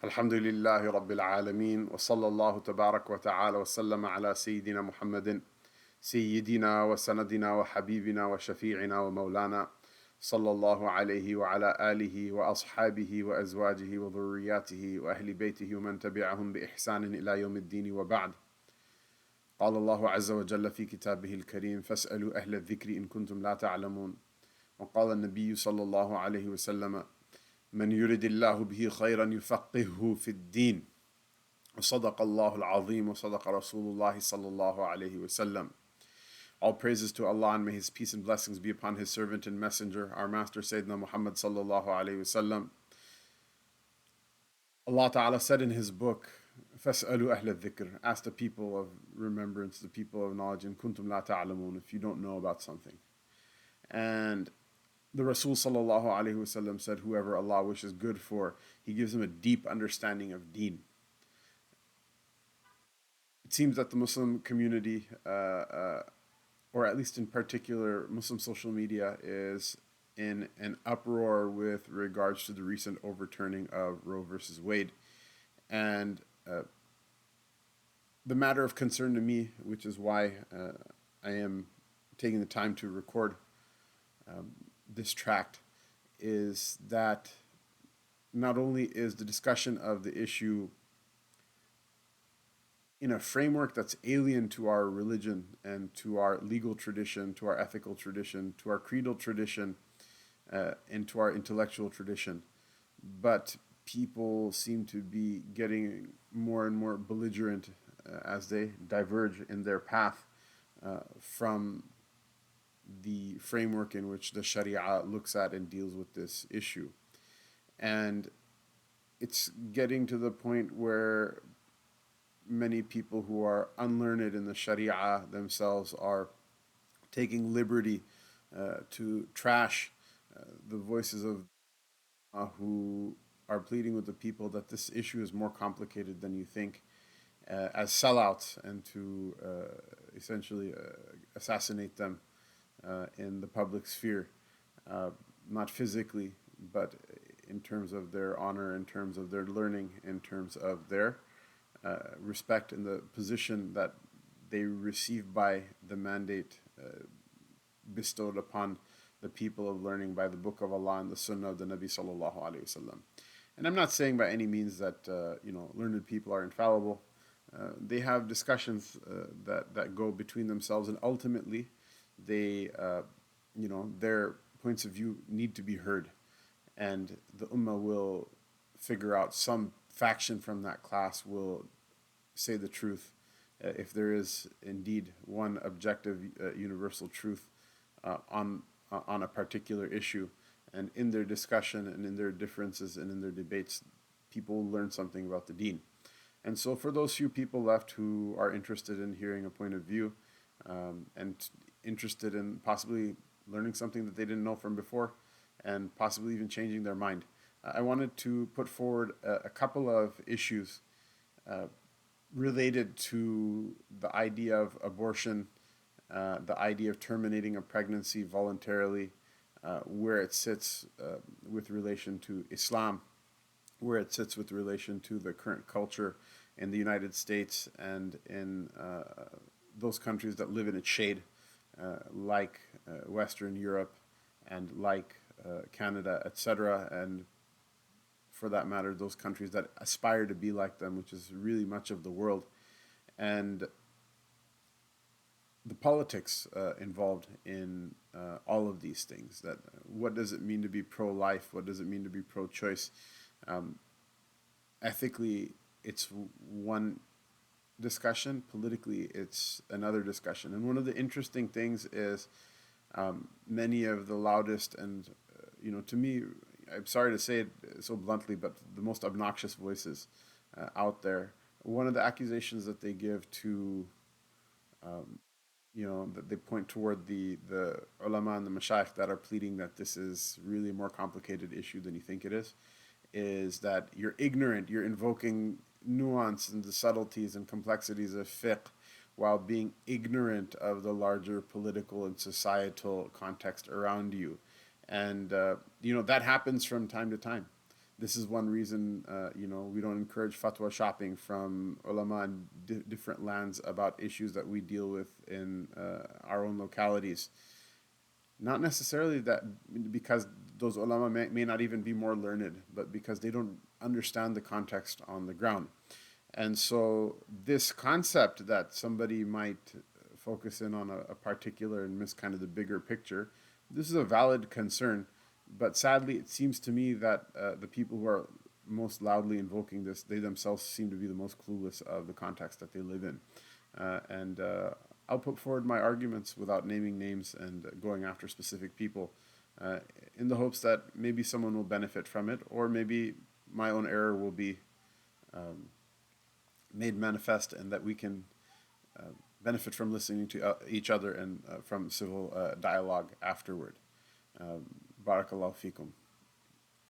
الحمد لله رب العالمين وصلى الله تبارك وتعالى وسلم على سيدنا محمد سيدنا وسندنا وحبيبنا وشفيعنا ومولانا صلى الله عليه وعلى آله وأصحابه وأزواجه وذرياته وأهل بيته ومن تبعهم بإحسان إلى يوم الدين وبعد. قال الله عز وجل في كتابه الكريم: فاسألوا أهل الذكر إن كنتم لا تعلمون. وقال النبي صلى الله عليه وسلم: من يرد الله به خيرا يفقهه في الدين. وصدق الله العظيم وصدق رسول الله صلى الله عليه وسلم. All praises to Allah, and may His peace and blessings be upon His servant and messenger, our master Sayyidina Muhammad sallallahu alayhi wasallam. Allah Ta'ala said in His book, فَاسْأَلُوا أَهْلَ الذِّكْرِ, ask the people of remembrance, the people of knowledge, in kuntum la ta'lamun, if you don't know about something. And the Rasul sallallahu alayhi wasallam said, whoever Allah wishes good for, He gives him a deep understanding of deen. It seems that the Muslim community, or at least in particular Muslim social media, is in an uproar with regards to the recent overturning of Roe versus Wade. And the matter of concern to me, which is why I am taking the time to record this tract, is that not only is the discussion of the issue in a framework that's alien to our religion and to our legal tradition, to our ethical tradition, to our creedal tradition, and to our intellectual tradition, but people seem to be getting more and more belligerent as they diverge in their path from the framework in which the Shari'ah looks at and deals with this issue. And it's getting to the point where many people who are unlearned in the Shari'ah themselves are taking liberty to trash the voices of who are pleading with the people that this issue is more complicated than you think, as sellouts, and to essentially assassinate them in the public sphere, not physically, but in terms of their honor, in terms of their learning, in terms of their respect in the position that they receive by the mandate bestowed upon the people of learning by the Book of Allah and the Sunnah of the Nabi sallallahu alaihi wasallam. And I'm not saying by any means that learned people are infallible. They have discussions that go between themselves, and ultimately, they their points of view need to be heard, and the Ummah will figure out, some faction from that class will say the truth, if there is indeed one objective universal truth on a particular issue. And in their discussion and in their differences and in their debates, people will learn something about the deen. And so for those few people left who are interested in hearing a point of view, and interested in possibly learning something that they didn't know from before, and possibly even changing their mind, I wanted to put forward a couple of issues related to the idea of abortion, the idea of terminating a pregnancy voluntarily, where it sits with relation to Islam, where it sits with relation to the current culture in the United States and in those countries that live in its shade, like Western Europe and like Canada, etc., and for that matter, those countries that aspire to be like them, which is really much of the world, and the politics involved in all of these things. That what does it mean to be pro-life? What does it mean to be pro-choice? Ethically, it's one discussion. Politically, it's another discussion. And one of the interesting things is many of the loudest and, to me, I'm sorry to say it so bluntly, but the most obnoxious voices out there, one of the accusations that they give to, that they point toward the ulama and the mashayikh that are pleading that this is really a more complicated issue than you think it is that you're ignorant, you're invoking nuance and the subtleties and complexities of fiqh while being ignorant of the larger political and societal context around you. And, that happens from time to time. This is one reason, we don't encourage fatwa shopping from ulama in different lands about issues that we deal with in our own localities. Not necessarily that because those ulama may not even be more learned, but because they don't understand the context on the ground. And so this concept that somebody might focus in on a particular and miss kind of the bigger picture, this is a valid concern. But sadly, it seems to me that the people who are most loudly invoking this, they themselves seem to be the most clueless of the context that they live in. And I'll put forward my arguments without naming names and going after specific people in the hopes that maybe someone will benefit from it, or maybe my own error will be made manifest, and that we can benefit from listening to each other and from civil dialogue afterward. Barakallahu fikum.